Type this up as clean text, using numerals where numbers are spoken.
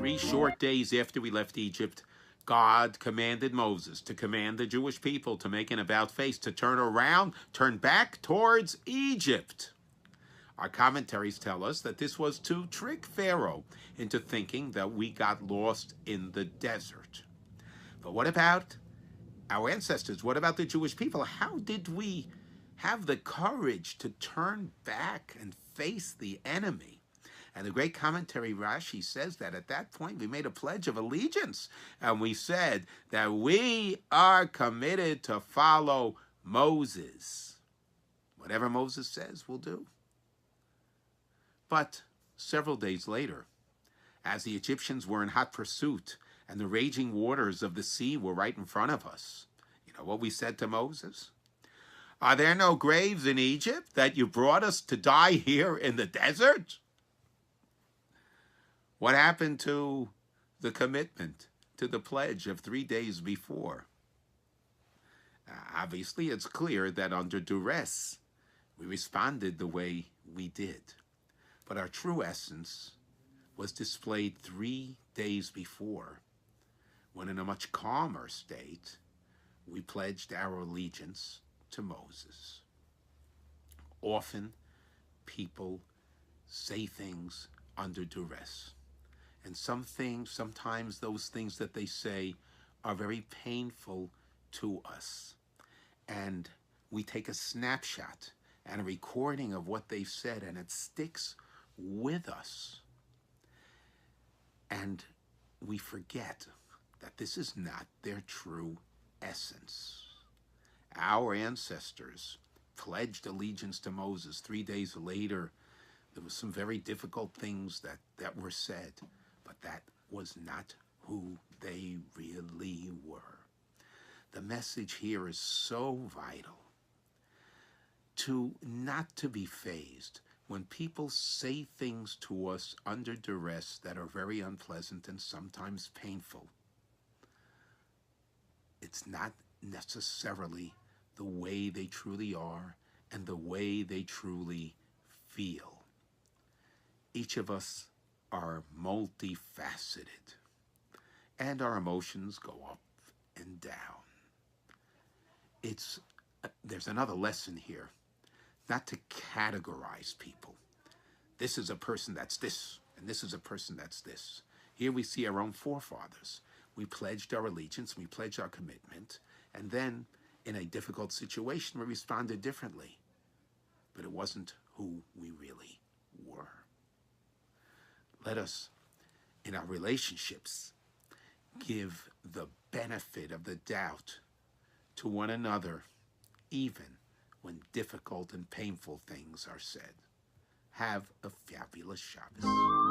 3 short days after we left Egypt, God commanded Moses to command the Jewish people to make an about-face, to turn around, turn back towards Egypt. Our commentaries tell us that this was to trick Pharaoh into thinking that we got lost in the desert. But what about our ancestors? What about the Jewish people? How did we have the courage to turn back and face the enemy? And the great commentary Rashi says that at that point we made a pledge of allegiance, and we said that we are committed to follow Moses. Whatever Moses says, we'll do. But several days later, as the Egyptians were in hot pursuit and the raging waters of the sea were right in front of us, you know what we said to Moses? Are there no graves in Egypt that you brought us to die here in the desert? What happened to the commitment, to the pledge of 3 days before? Obviously, it's clear that under duress, we responded the way we did. But our true essence was displayed 3 days before, when in a much calmer state, we pledged our allegiance to Moses. Often, people say things under duress. And sometimes those things that they say are very painful to us. And we take a snapshot and a recording of what they've said, and it sticks with us. And we forget that this is not their true essence. Our ancestors pledged allegiance to Moses. 3 days later, there were some very difficult things that were said. But that was not who they really were. The message here is so vital. Not to be fazed when people say things to us under duress that are very unpleasant and sometimes painful. It's not necessarily the way they truly are and the way they truly feel. Each of us are multifaceted, and our emotions go up and down. There's another lesson here, not to categorize people. This is a person that's this, and this is a person that's this. Here we see our own forefathers. We pledged our allegiance, we pledged our commitment, and then in a difficult situation we responded differently. But it wasn't who we really were. Let us, in our relationships, give the benefit of the doubt to one another, even when difficult and painful things are said. Have a fabulous Shabbos.